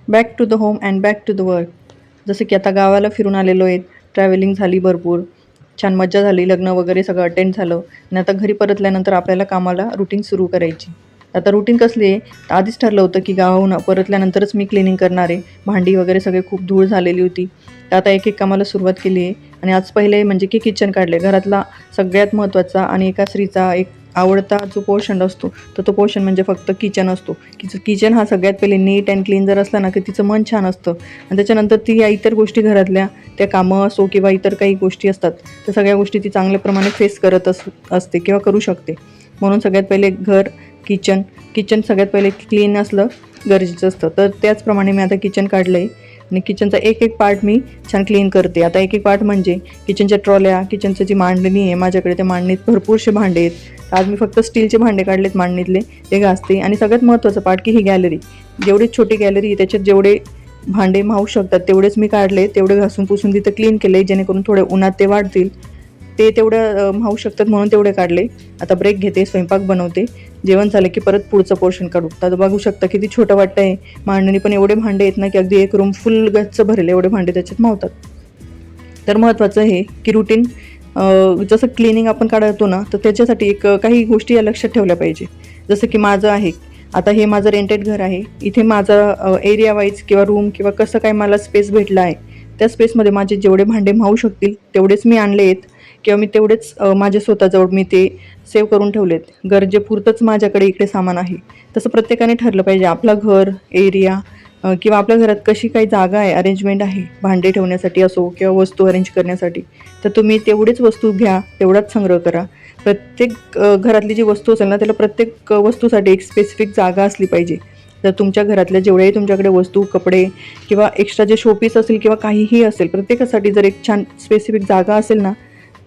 Back to the home and back to the work. जसं की आता गावाला फिरून आलेलो आहेत, ट्रॅव्हलिंग झाली भरपूर, छान मज्जा झाली, लग्न वगैरे सगळं अटेंड झालं आणि आता घरी परतल्यानंतर आपल्याला कामाला रुटीन सुरू करायची. आता रुटीन कसली आहे, तर आधीच ठरलं होतं की गावाहून परतल्यानंतरच मी क्लिनिंग करणार आहे. भांडी वगैरे सगळे खूप धूळ झालेली होती. तर आता एक-एक कामाला सुरुवात केली आहे आणि आज पहिले म्हणजे की किचन काढले. घरातला सगळ्यात महत्त्वाचा आणि एका स्त्रीचा एक आवडता जो पोर्शन असतो, तर तो पोर्शन म्हणजे फक्त किचन असतो. किचन हा सगळ्यात पहिले नीट अँड क्लीन जर असला ना, की तिचं मन छान असतं आणि त्याच्यानंतर ती या इतर गोष्टी घरातल्या त्या कामं असो किंवा इतर काही गोष्टी असतात, त्या सगळ्या गोष्टी ती चांगल्याप्रमाणे फेस करत असते किंवा करू शकते. म्हणून सगळ्यात पहिले घर, किचन सगळ्यात पहिले क्लीन असलं गरजेचं असतं. तर त्याचप्रमाणे मी आता किचन काढलं आहे आणि किचनचा एक-एक पार्ट मी छान क्लीन करते. आता एक-एक पार्ट म्हणजे किचनच्या ट्रॉल्या, किचनचं जी मांडणी आहे माझ्याकडे, त्या मांडणीत भरपूरसे भांडे आहेत. आज मी फक्त स्टीलचे भांडे काढलेत मांडणीतले, ते घासते. आणि सगळ्यात महत्त्वाचं पार्ट की ही गॅलरी, जेवढी छोटी गॅलरी त्याच्यात जेवढे भांडे मावू शकतात तेवढेच मी काढले, तेवढे घासून पुसून तिथं क्लीन केले, जेणेकरून थोडे उन्हात ते वाढतील. ते तेवढं मावू शकतात म्हणून तेवढे काढले. आता ब्रेक घेते, स्वयंपाक बनवते. जेवण झालं की परत पुढचं पोर्शन काढू. तर बघू शकता किती छोटं वाटतंय. मांडणी पण एवढे भांडे आहेत ना, की अगदी एक रूम फुल गच्च भरेल एवढे भांडे त्याच्यात मावतात. तर महत्त्वाचं हे की रुटीन जसं क्लिनिंग आपण काढतो ना, तर त्याच्यासाठी काही गोष्टी या लक्षात ठेवल्या पाहिजे. जसं की माझं आहे, आता हे माझं रेंटेड घर आहे. इथे माझं एरिया वाईज किंवा रूम किंवा कसं काय मला स्पेस भेटला आहे, त्या स्पेसमध्ये माझे जेवढे भांडे मावू शकतील तेवढेच मी आणले आहेत किंवा मी तेवढेच माझ्या स्वतःजवळ मी ते सेव्ह करून ठेवलेत. गरजेपुरतंच माझ्याकडे इकडे सामान आहे. तसं प्रत्येकाने ठरलं पाहिजे. आपलं घर, एरिया किंवा आपल्या घरात कशी काही जागा आहे, अरेंजमेंट आहे भांडे ठेवण्यासाठी असो किंवा वस्तू अरेंज करण्यासाठी, तर तुम्ही तेवढीच वस्तू घ्या, तेवढाच संग्रह करा. प्रत्येक घरातली जी वस्तू असेल ना, त्याला प्रत्येक वस्तूसाठी एक स्पेसिफिक जागा असली पाहिजे. तर तुमच्या घरातल्या जेवढ्याही तुमच्याकडे वस्तू, कपडे किंवा एक्स्ट्रा जे शोपीस असेल किंवा काहीही असेल, प्रत्येकासाठी जर एक छान स्पेसिफिक जागा असेल ना,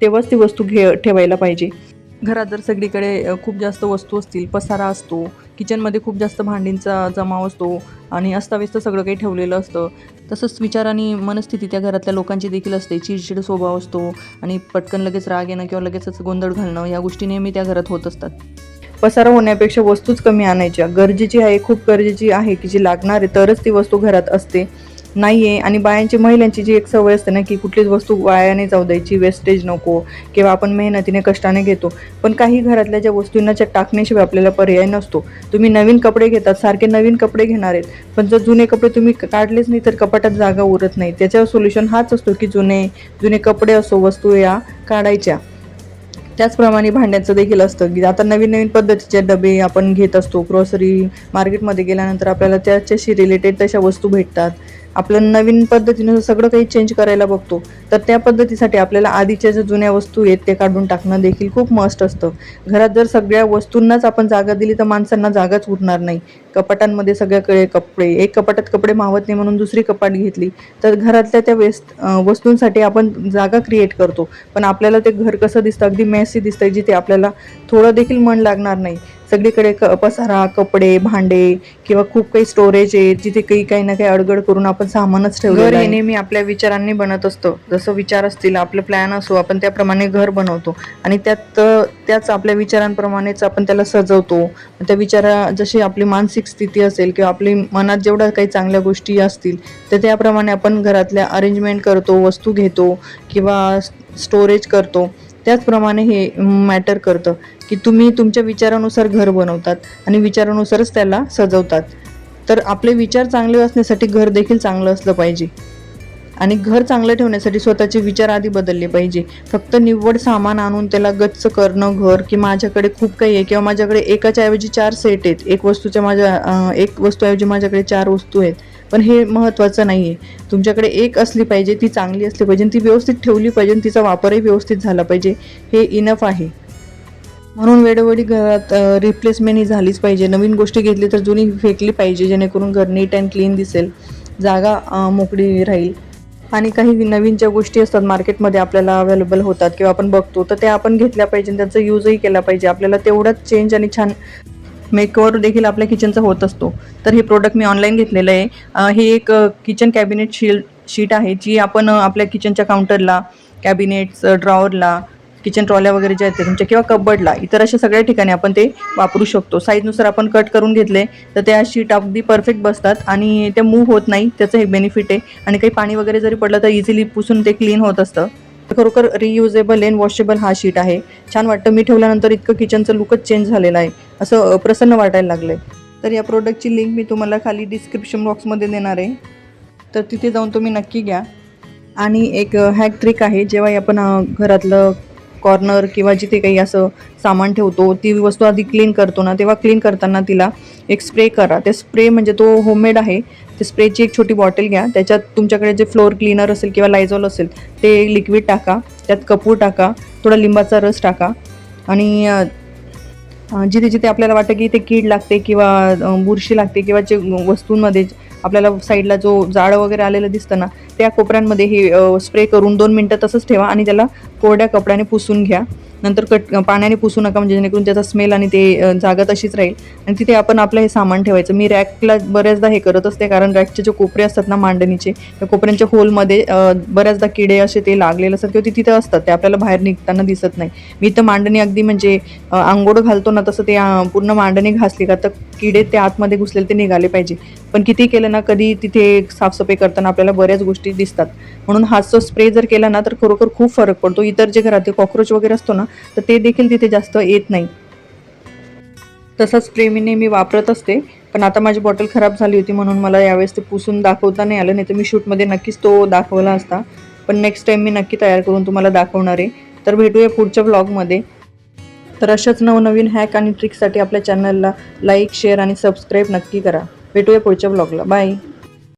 तेव्हाच ती वस्तू ठेवायला पाहिजे. घरात जर सगळीकडे खूप जास्त वस्तू असतील, पसारा असतो, किचनमध्ये खूप जास्त भांडींचा जमाव असतो आणि अस्ताव्यस्त सगळं काही ठेवलेलं असतं. तसंच विचार आणि मनस्थिती त्या घरातल्या लोकांची देखील असते. चिडचिड स्वभाव असतो आणि पटकन लगेच राग येणं किंवा लगेचच गोंधळ घालणं, या गोष्टी नेहमी त्या घरात होत असतात. पसारा होण्यापेक्षा वस्तूच कमी आणायच्या. गरजेची आहे, खूप गरजेची आहे की जी लागणार आहे तरच ती वस्तू घरात असते. नाही आहे. आणि महिलांची जी एक सवय असते ना, की कुठलीच वस्तू वाया नाही जाऊ द्यायची, वेस्टेज नको किंवा आपण मेहनतीने कष्टाने घेतो. पण काही घरातल्या ज्या वस्तूंना टाकण्याशिवाय आपल्याला पर्याय नसतो. तुम्ही नवीन कपडे घेतात, सारखे नवीन कपडे घेणार आहेत, पण जर जुने कपडे तुम्ही काढलेच नाही तर कपाटात जागा उरत नाही. त्याच्यावर सोल्युशन हाच असतो की जुने जुने कपडे असो, वस्तू या काढायच्या. त्याचप्रमाणे भांड्याचं देखील असतं की आता नवीन नवीन पद्धतीचे डबे आपण घेत असतो. ग्रॉसरी मार्केटमध्ये गेल्यानंतर आपल्याला त्याच्याशी रिलेटेड तशा वस्तू भेटतात. आपलं नवीन पद्धतीनं सगळं काही चेंज करायला बघतो, तर त्या पद्धतीसाठी आपल्याला आधीच्या ज्या जुन्या वस्तू आहेत ते काढून टाकणं देखील खूप मस्ट असतं. घरात जर सगळ्या वस्तूंनाच आपण जागा दिली तर माणसांना जागाच उरणार नाही. कपाटांमध्ये सगळ्याकडे कपडे, एक कपाटात कपडे मावत नाही म्हणून दुसरी कपाट घेतली तर घरातल्या त्या वस्तूंसाठी आपण जागा क्रिएट करतो. पण आपल्याला ते घर कसं दिसतं, अगदी मेसी दिसतं, जिथे आपल्याला थोडं देखील मन लागणार नाही. सगळीकडे पसारा, कपडे, भांडे किंवा खूप काही स्टोरेज आहे, जिथे काही ना काही अडगड करून आपण सामानच ठेवलेलं आहे. नेहमी आपल्या विचारांनी बनत असतं. जसं विचार असतील, आपलं प्लॅन असो, आपण त्याप्रमाणे घर बनवतो आणि त्याच आपल्या विचारांप्रमाणेच आपण त्याला सजवतो. त्या जशी आपली मानसिक स्थिती असेल किंवा आपली मनात जेवढ्या काही चांगल्या गोष्टी असतील तर त्याप्रमाणे आपण घरातल्या अरेंजमेंट करतो, वस्तू घेतो किंवा स्टोरेज करतो. त्याचप्रमाणे हे मॅटर करतं की तुम्ही तुमच्या विचारानुसार घर बनवतात आणि विचारानुसारच त्याला सजवतात. तर आपले विचार चांगले असण्यासाठी घर देखील चांगलं असलं पाहिजे आणि घर चांगलं ठेवण्यासाठी स्वतःचे विचार आधी बदलले पाहिजे. फक्त निव्वळ सामान आणून त्याला गच्च करणं घर, की माझ्याकडे खूप काही आहे किंवा माझ्याकडे एकाच्या ऐवजी 4 सेट आहेत, एक वस्तूऐवजी माझ्याकडे 4 वस्तू आहेत, पण हे महत्त्वाचं नाही आहे. तुमच्याकडे एक असली पाहिजे, ती चांगली असली पाहिजे, ती व्यवस्थित ठेवली पाहिजे, तिचा वापरही व्यवस्थित झाला पाहिजे, हे इनफ आहे. म्हणून वेळोवेळी घरात रिप्लेसमेंट ही झालीच पाहिजे. नवीन गोष्टी घेतली तर जुनी फेकली पाहिजे, जेणेकरून घर नीट अँड क्लीन दिसेल, जागा मोकळी राहील. आणि काही नवीन ज्या गोष्टी असतात मार्केटमध्ये आपल्याला अवेलेबल होतात किंवा आपण बघतो, तर त्या आपण घेतल्या पाहिजे, त्यांचा यूजही केला पाहिजे. आपल्याला तेवढाच चेंज आणि छान मेकओव्हर देखील आपल्या किचनचा होत असतो. तर हे प्रोडक्ट मी ऑनलाईन घेतलेलं आहे. हे एक किचन कॅबिनेट शीट आहे, जी आपण आपल्या किचनच्या काउंटरला, कॅबिनेट्स, ड्रॉवरला किचन ट्रॉल्या वगैरे ज्या आहेत तुमच्या किंवा कबर्डला इतर अशा सगळ्या ठिकाणी आपण ते वापरू शकतो. साईजनुसार आपण कट करून घेतले तर त्या शीट अगदी परफेक्ट बसतात आणि त्या मूव्ह होत नाही, त्याचं हे बेनिफिट आहे. आणि काही पाणी वगैरे जरी पडलं तर इझिली पुसून ते क्लीन होत असतं. खरोखर रियुजेबल अँड वॉशेबल हा शीट आहे. छान वाटतं, मी ठेवल्यानंतर इतकं किचनचं लुकच चेंज झालेलं आहे, असं प्रसन्न वाटायला लागलंय. तर या प्रोडक्टची लिंक मी तुम्हाला खाली डिस्क्रिप्शन बॉक्समध्ये देणार आहे, तर तिथे जाऊन तुम्ही नक्की घ्या. आणि एक हॅक ट्रिक आहे, जेव्हा आपण घरातलं कॉर्नर किंवा जिथे काही असं सामान ठेवतो ती वस्तू आधी क्लीन करतो ना, तेव्हा क्लीन करताना तिला एक स्प्रे करा. ते स्प्रे म्हणजे तो होममेड आहे. ते स्प्रेची एक छोटी बॉटल घ्या, त्याच्यात तुमच्याकडे जे फ्लोअर क्लीनर असेल किंवा लायझॉल असेल ते लिक्विड टाका, त्यात कपूर टाका, थोडा लिंबाचा रस टाका आणि जिथे जिथे आपल्याला वाटतं की ते कीड लागते किंवा बुरशी लागते किंवा जे वस्तूंमध्ये आपल्याला साईडला जो जाळं वगैरे आलेलं दिसतं ना, त्या कोपऱ्यांमध्ये हे स्प्रे करून 2 मिनटं तसंच ठेवा आणि त्याला कोरड्या कपड्याने पुसून घ्या. नंतर पाण्याने पुसू नका, म्हणजे जेणेकरून त्याचा स्मेल आणि ते जागा तशीच राहील. आणि तिथे आपण आपलं हे सामान ठेवायचं. मी रॅकला बऱ्याचदा हे करत असते, कारण रॅकचे जे कोपरे असतात ना मांडणीचे, त्या कोपऱ्यांच्या होलमध्ये बऱ्याचदा किडे असे ते लागलेले असतात किंवा ते तिथे असतात, ते आपल्याला बाहेर निघताना दिसत नाही. मी तर मांडणी अगदी म्हणजे अंघोळ घालतो ना तसं ते पूर्ण मांडणी घासली का तर किडे ते आतमध्ये घुसलेले ते निघाले पाहिजे. पण किती केलं ना, कधी तिथे साफसफाई करताना आपल्याला बऱ्याच गोष्टी दिसतात. म्हणून हाच स्प्रे जर केला ना तर खरोखर खूप फरक पडतो. इतर जे घरात कॉक्रोच वगैरे असतो ना, तर ते देखील तिथे जास्त येत नाही. तसा स्प्रे मी नेहमी वापरत असते, पण आता माझी बॉटल खराब झाली होती म्हणून मला यावेळेस ते पुसून दाखवता नाही आलं, नाही तर मी शूटमध्ये नक्कीच तो दाखवला असता. पण नेक्स्ट टाईम मी नक्की तयार करून तुम्हाला दाखवणार आहे. तर भेटूया पुढच्या व्लॉगमध्ये. तर अशाच नवनवीन हॅक आणि ट्रिक्ससाठी आपल्या चॅनलला लाईक, शेअर आणि सबस्क्राईब नक्की करा. भेटूया पुढच्या व्लॉगला. बाय.